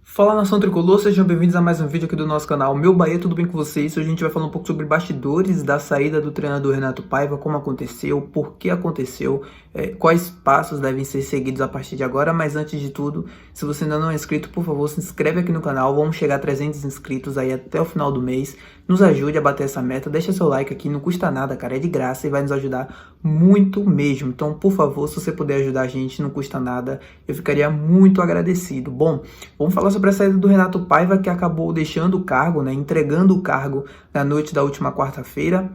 Fala, nação tricolor, sejam bem-vindos a mais um vídeo aqui do nosso canal. Meu Bahia, tudo bem com vocês? Hoje a gente vai falar um pouco sobre bastidores da saída do treinador Renato Paiva, como aconteceu, por que aconteceu, quais passos devem ser seguidos a partir de agora. Mas antes de tudo, se você ainda não é inscrito, por favor, se inscreve aqui no canal. Vamos chegar a 300 inscritos aí até o final do mês. Nos ajude a bater essa meta, deixa seu like aqui, não custa nada, cara, é de graça e vai nos ajudar muito mesmo. Então, por favor, se você puder ajudar a gente, não custa nada, eu ficaria muito agradecido. Bom, vamos falar sobre a saída do Renato Paiva, que acabou deixando o cargo, né, entregando o cargo na noite da última quarta-feira.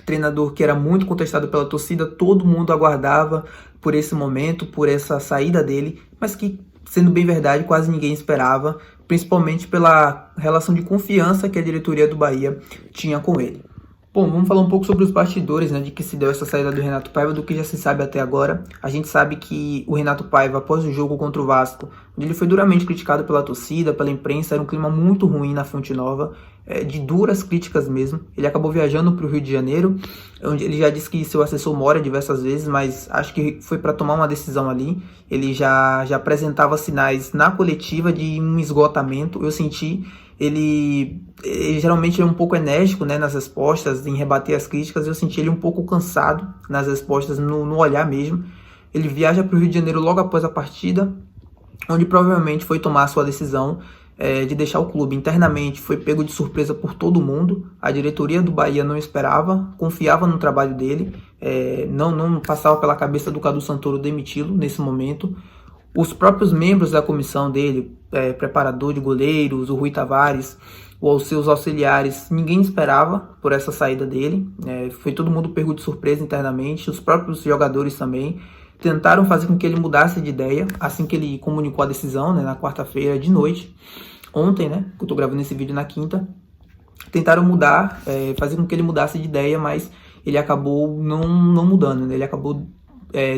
Treinador que era muito contestado pela torcida, todo mundo aguardava por esse momento, por essa saída dele, mas que, sendo bem verdade, quase ninguém esperava, principalmente pela relação de confiança que a diretoria do Bahia tinha com ele. Bom, vamos falar um pouco sobre os bastidores, né, de que se deu essa saída do Renato Paiva, do que já se sabe até agora. A gente sabe que o Renato Paiva, após o jogo contra o Vasco, onde ele foi duramente criticado pela torcida, pela imprensa, era um clima muito ruim na Fonte Nova, de duras críticas mesmo. Ele acabou viajando para o Rio de Janeiro, onde ele já disse que seu assessor mora diversas vezes, mas acho que foi para tomar uma decisão ali. Ele já apresentava sinais na coletiva de um esgotamento. Eu senti ele geralmente é um pouco enérgico, né, nas respostas, em rebater as críticas. Eu senti ele um pouco cansado nas respostas, no olhar mesmo. Ele viaja para o Rio de Janeiro logo após a partida, onde provavelmente foi tomar a sua decisão de deixar o clube. Internamente foi pego de surpresa por todo mundo. A diretoria do Bahia não esperava, confiava no trabalho dele, não passava pela cabeça do Cadu Santoro demiti-lo nesse momento. Os próprios membros da comissão dele, preparador de goleiros, o Rui Tavares, ou os seus auxiliares, ninguém esperava por essa saída dele. Foi todo mundo pego de surpresa internamente. Os próprios jogadores também tentaram fazer com que ele mudasse de ideia assim que ele comunicou a decisão, né, na quarta-feira de noite. Ontem, né, que eu tô gravando esse vídeo na quinta, tentaram mudar, fazer com que ele mudasse de ideia, mas ele acabou não mudando, né? Ele acabou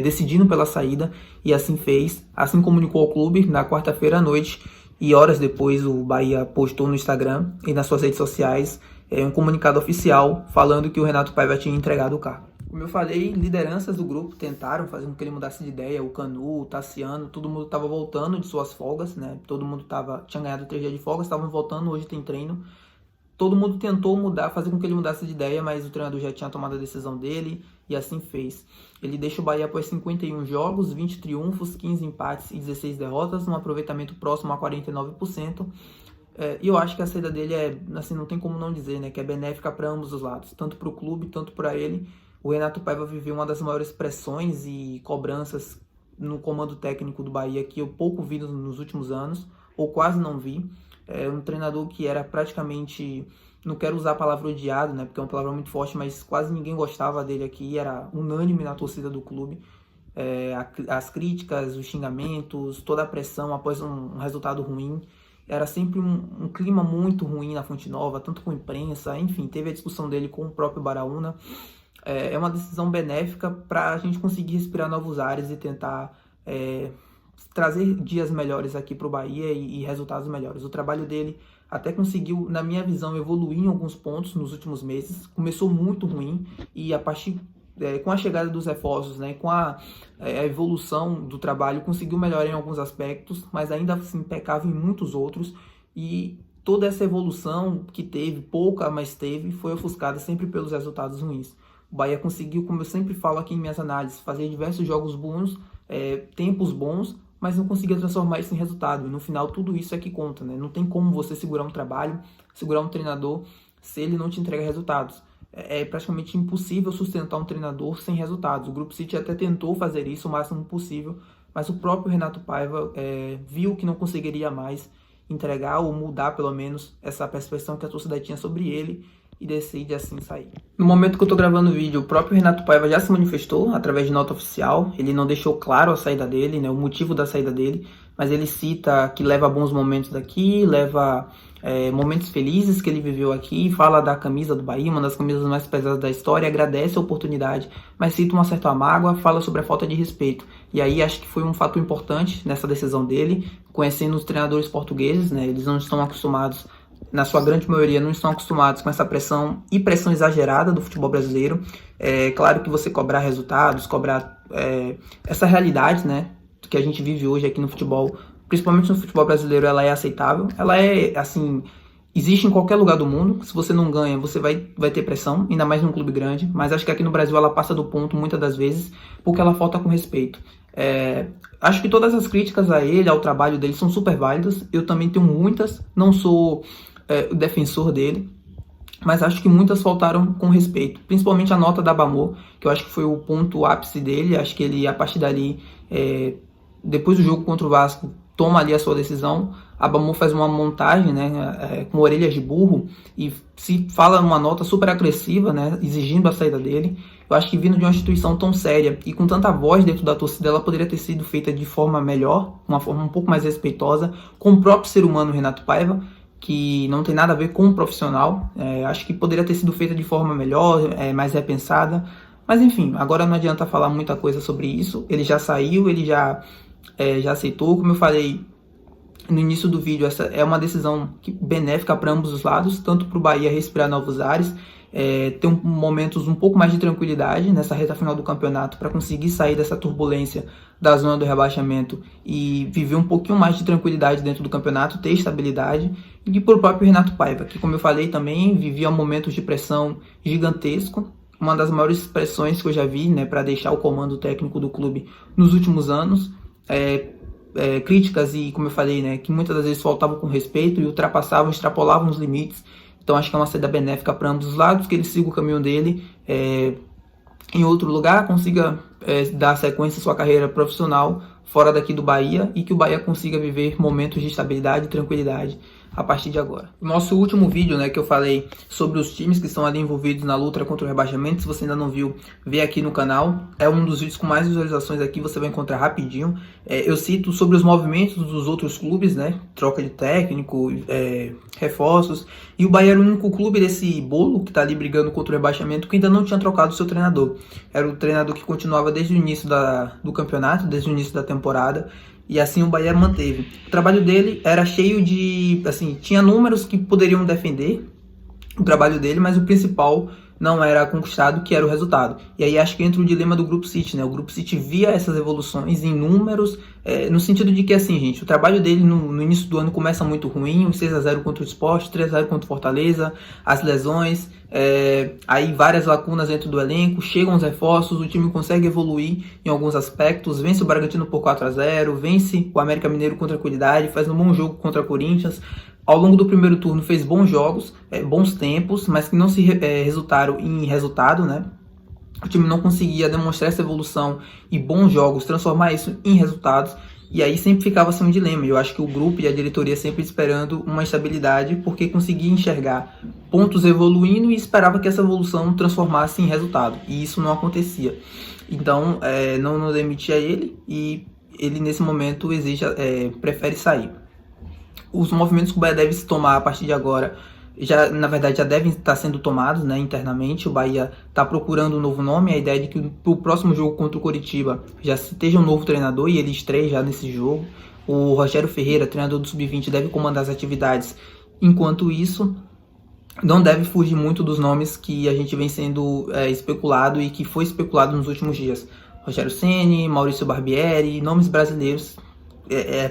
decidindo pela saída e assim fez, assim comunicou ao clube na quarta-feira à noite, e horas depois o Bahia postou no Instagram e nas suas redes sociais um comunicado oficial falando que o Renato Paiva tinha entregado o cargo. Como eu falei, lideranças do grupo tentaram fazer com que ele mudasse de ideia, o Canu, o Tassiano, todo mundo estava voltando de suas folgas, né? Todo mundo tinha ganhado 3 dias de folgas, estavam voltando, hoje tem treino. Todo mundo tentou mudar, fazer com que ele mudasse de ideia, mas o treinador já tinha tomado a decisão dele e assim fez. Ele deixa o Bahia após 51 jogos, 20 triunfos, 15 empates e 16 derrotas, um aproveitamento próximo a 49%. E eu acho que a saída dele assim, não tem como não dizer, né, que é benéfica para ambos os lados, tanto para o clube, tanto para ele. O Renato Paiva viveu uma das maiores pressões e cobranças no comando técnico do Bahia que eu pouco vi nos últimos anos, ou quase não vi. Um treinador que era praticamente, não quero usar a palavra odiado, né, porque é uma palavra muito forte, mas quase ninguém gostava dele aqui, era unânime na torcida do clube. As críticas, os xingamentos, toda a pressão após um resultado ruim, era sempre um clima muito ruim na Fonte Nova, tanto com a imprensa, enfim, teve a discussão dele com o próprio Baraúna. É uma decisão benéfica para a gente conseguir respirar novos ares e tentar trazer dias melhores aqui para o Bahia e resultados melhores. O trabalho dele até conseguiu, na minha visão, evoluir em alguns pontos nos últimos meses. Começou muito ruim e a partir com a chegada dos reforços, né, com a evolução do trabalho, conseguiu melhorar em alguns aspectos, mas ainda assim pecava em muitos outros. E toda essa evolução que teve, pouca, mas teve, foi ofuscada sempre pelos resultados ruins. O Bahia conseguiu, como eu sempre falo aqui em minhas análises, fazer diversos jogos bons, tempos bons, mas não conseguia transformar isso em resultado. E no final tudo isso é que conta, né? Não tem como você segurar um trabalho, segurar um treinador, se ele não te entrega resultados. É praticamente impossível sustentar um treinador sem resultados. O Grupo City até tentou fazer isso o máximo possível, mas o próprio Renato Paiva viu que não conseguiria mais entregar ou mudar pelo menos essa percepção que a torcida tinha sobre ele e decide assim sair. No momento que eu tô gravando o vídeo, o próprio Renato Paiva já se manifestou através de nota oficial. Ele não deixou claro a saída dele, né, o motivo da saída dele, mas ele cita que leva bons momentos daqui, leva momentos felizes que ele viveu aqui, fala da camisa do Bahia, uma das camisas mais pesadas da história, agradece a oportunidade, mas cita uma certa mágoa, fala sobre a falta de respeito. E aí acho que foi um fator importante nessa decisão dele, conhecendo os treinadores portugueses, né, eles não estão acostumados, na sua grande maioria, não estão acostumados com essa pressão e pressão exagerada do futebol brasileiro. É claro que você cobrar resultados, cobrar essa realidade, né, que a gente vive hoje aqui no futebol principalmente no futebol brasileiro, ela é aceitável. Ela é, assim, existe em qualquer lugar do mundo. Se você não ganha, você vai ter pressão, ainda mais num clube grande. Mas acho que aqui no Brasil ela passa do ponto muitas das vezes, porque ela falta com respeito. Acho que todas as críticas a ele, ao trabalho dele, são super válidas. Eu também tenho muitas, não sou o defensor dele, mas acho que muitas faltaram com respeito. Principalmente a nota da Bamor, que eu acho que foi o ponto ápice dele. Acho que ele, a partir dali, depois do jogo contra o Vasco, toma ali a sua decisão. A Bamor faz uma montagem, né, com orelhas de burro, e se fala numa nota super agressiva, né, exigindo a saída dele. Eu acho que vindo de uma instituição tão séria e com tanta voz dentro da torcida, ela poderia ter sido feita de forma melhor, uma forma um pouco mais respeitosa, com o próprio ser humano Renato Paiva, que não tem nada a ver com o profissional. Acho que poderia ter sido feita de forma melhor, mais repensada. Mas enfim, agora não adianta falar muita coisa sobre isso. Ele já saiu, ele já aceitou. Como eu falei no início do vídeo, essa é uma decisão benéfica para ambos os lados, tanto para o Bahia respirar novos ares, ter momentos um pouco mais de tranquilidade nessa reta final do campeonato para conseguir sair dessa turbulência da zona do rebaixamento e viver um pouquinho mais de tranquilidade dentro do campeonato, ter estabilidade, e para o próprio Renato Paiva, que, como eu falei também, vivia momentos de pressão gigantesco, uma das maiores pressões que eu já vi, né, para deixar o comando técnico do clube nos últimos anos. Críticas e, como eu falei, né, que muitas das vezes faltavam com respeito e ultrapassavam, extrapolavam os limites. Então acho que é uma saída benéfica para ambos os lados, que ele siga o caminho dele em outro lugar, consiga dar sequência à sua carreira profissional fora daqui do Bahia, e que o Bahia consiga viver momentos de estabilidade e tranquilidade a partir de agora. Nosso último vídeo, né, que eu falei sobre os times que estão ali envolvidos na luta contra o rebaixamento, se você ainda não viu, vê aqui no canal. É um dos vídeos com mais visualizações aqui, você vai encontrar rapidinho. Eu cito sobre os movimentos dos outros clubes, né, troca de técnico, reforços, e o Bahia era o único clube desse bolo que está ali brigando contra o rebaixamento que ainda não tinha trocado o seu treinador. Era o treinador que continuava desde o início do campeonato, desde o início da temporada, e assim o Bahia manteve. O trabalho dele era cheio de, assim, tinha números que poderiam defender o trabalho dele, mas o principal não era conquistado, que era o resultado. E aí acho que entra o dilema do Grupo City, né? O Grupo City via essas evoluções em números, no sentido de que, assim, gente, o trabalho dele no início do ano começa muito ruim, 6-0 contra o Sport, 3-0 contra o Fortaleza, as lesões, aí várias lacunas dentro do elenco, chegam os reforços, o time consegue evoluir em alguns aspectos, vence o Bragantino por 4-0, vence o América Mineiro com tranquilidade, faz um bom jogo contra o Corinthians. Ao longo do primeiro turno fez bons jogos, bons tempos, mas que não se resultaram em resultado, né? O time não conseguia demonstrar essa evolução e bons jogos, transformar isso em resultados, e aí sempre ficava assim um dilema. Eu acho que o grupo e a diretoria sempre esperando uma estabilidade, porque conseguia enxergar pontos evoluindo e esperava que essa evolução transformasse em resultado, e isso não acontecia. Então não demitia ele, e ele nesse momento prefere sair. Os movimentos que o Bahia deve se tomar a partir de agora, na verdade já devem estar sendo tomados, né, internamente. O Bahia está procurando um novo nome. A ideia é de que para o próximo jogo contra o Coritiba já esteja um novo treinador, e ele estreia já nesse jogo. O Rogério Ferreira, treinador do Sub-20, deve comandar as atividades. Enquanto isso, não deve fugir muito dos nomes que a gente vem sendo especulado e que foi especulado nos últimos dias. Rogério Ceni, Maurício Barbieri, nomes brasileiros.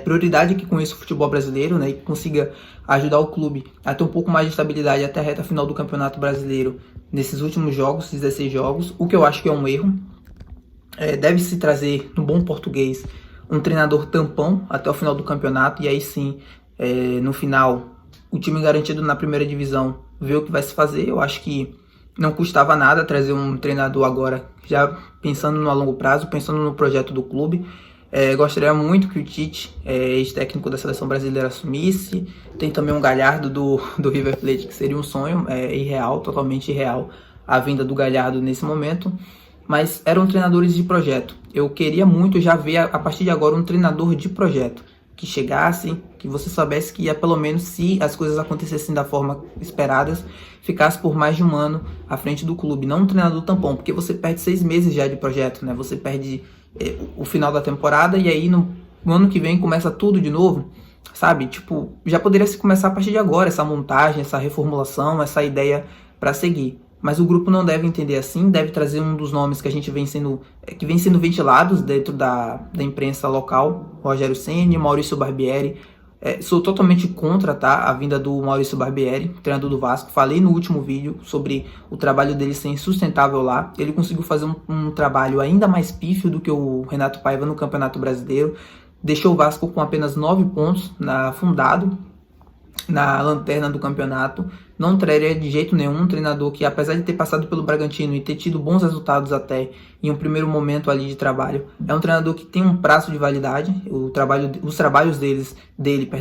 Prioridade que conheça o futebol brasileiro, né, e que consiga ajudar o clube a ter um pouco mais de estabilidade até a reta final do Campeonato Brasileiro nesses últimos jogos, 16 jogos, o que eu acho que é um erro. Deve-se trazer, no bom português, um treinador tampão até o final do campeonato, e aí sim, no final, o time garantido na primeira divisão ver o que vai se fazer. Eu acho que não custava nada trazer um treinador agora, já pensando no longo prazo, pensando no projeto do clube. Gostaria muito que o Tite, ex-técnico da seleção brasileira, assumisse. Tem também um Galhardo do River Plate, que seria um sonho, irreal, totalmente irreal a vinda do Galhardo nesse momento. Mas eram treinadores de projeto. Eu queria muito já ver a partir de agora um treinador de projeto, que chegasse, que você soubesse que ia, pelo menos, se as coisas acontecessem da forma esperadas, ficasse por mais de um ano à frente do clube. Não um treinador tampão, porque você perde 6 meses já de projeto, né? Você perde o final da temporada, e aí no ano que vem começa tudo de novo, sabe? Tipo, já poderia se começar a partir de agora essa montagem, essa reformulação, essa ideia para seguir. mas o grupo não deve entender assim, deve trazer um dos nomes que a gente que vem sendo ventilados dentro da imprensa local, Rogério Ceni, Maurício Barbieri. Sou totalmente contra, tá, a vinda do Maurício Barbieri, treinador do Vasco. Falei no último vídeo sobre o trabalho dele ser insustentável lá. Ele conseguiu fazer um trabalho ainda mais pífio do que o Renato Paiva no Campeonato Brasileiro. Deixou o Vasco com apenas 9 pontos fundado na lanterna do campeonato. Não traria de jeito nenhum um treinador que, apesar de ter passado pelo Bragantino e ter tido bons resultados até em um primeiro momento ali de trabalho, é um treinador que tem um prazo de validade. Os trabalhos dele,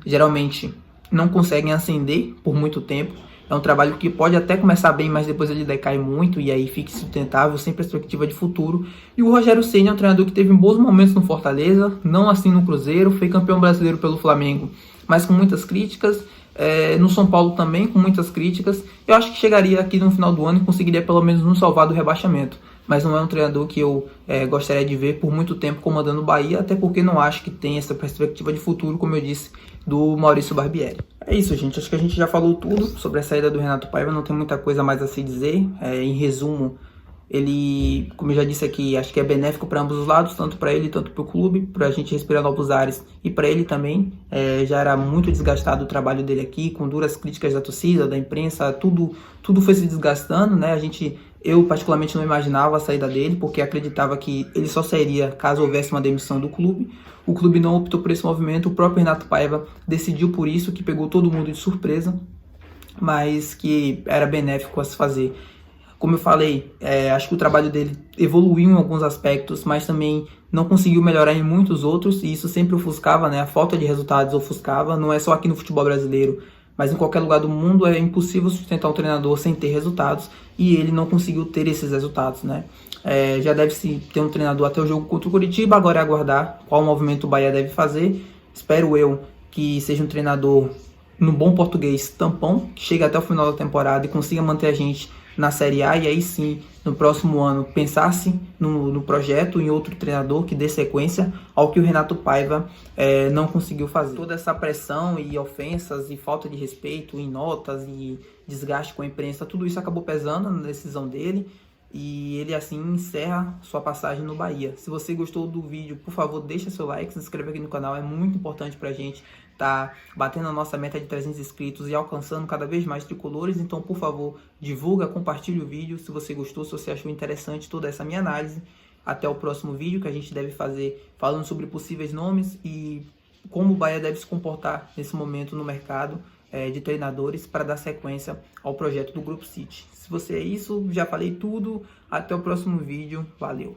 geralmente não conseguem ascender por muito tempo. É um trabalho que pode até começar bem, mas depois ele decai muito e aí fica insustentável, sem perspectiva de futuro. E o Rogério Ceni é um treinador que teve bons momentos no Fortaleza, não assim no Cruzeiro, foi campeão brasileiro pelo Flamengo, mas com muitas críticas. No São Paulo também, com muitas críticas. Eu acho que chegaria aqui no final do ano e conseguiria pelo menos nos salvar do rebaixamento. Mas não é um treinador que eu gostaria de ver por muito tempo comandando o Bahia, até porque não acho que tem essa perspectiva de futuro, como eu disse, do Maurício Barbieri. É isso, gente. Acho que a gente já falou tudo sobre a saída do Renato Paiva, não tem muita coisa mais a se dizer. Em resumo, ele, como eu já disse aqui, acho que é benéfico para ambos os lados, tanto para ele, tanto para o clube, para a gente respirar novos ares e para ele também. Já era muito desgastado o trabalho dele aqui, com duras críticas da torcida, da imprensa, tudo foi se desgastando, né? Eu particularmente não imaginava a saída dele, porque acreditava que ele só sairia caso houvesse uma demissão do clube. O clube não optou por esse movimento, o próprio Renato Paiva decidiu por isso, que pegou todo mundo de surpresa, mas que era benéfico a se fazer. Como eu falei, acho que o trabalho dele evoluiu em alguns aspectos, mas também não conseguiu melhorar em muitos outros, e isso sempre ofuscava, né? A falta de resultados ofuscava, não é só aqui no futebol brasileiro, mas em qualquer lugar do mundo é impossível sustentar um treinador sem ter resultados, e ele não conseguiu ter esses resultados, né? Já deve-se ter um treinador até o jogo contra o Coritiba, agora é aguardar qual movimento o Bahia deve fazer. Espero eu que seja um treinador, no bom português, tampão, que chegue até o final da temporada e consiga manter a gente na Série A, e aí sim, no próximo ano, pensasse no projeto, em outro treinador que dê sequência ao que o Renato Paiva não conseguiu fazer. Toda essa pressão e ofensas e falta de respeito em notas e desgaste com a imprensa, tudo isso acabou pesando na decisão dele, e ele assim encerra sua passagem no Bahia. Se você gostou do vídeo, por favor, deixa seu like, se inscreva aqui no canal, é muito importante pra gente tá batendo a nossa meta de 300 inscritos e alcançando cada vez mais tricolores. Então, por favor, divulga, compartilhe o vídeo se você gostou, se você achou interessante toda essa minha análise. Até o próximo vídeo, que a gente deve fazer falando sobre possíveis nomes e como o Bahia deve se comportar nesse momento no mercado de treinadores para dar sequência ao projeto do Grupo City. Se você é isso, já falei tudo. Até o próximo vídeo. Valeu!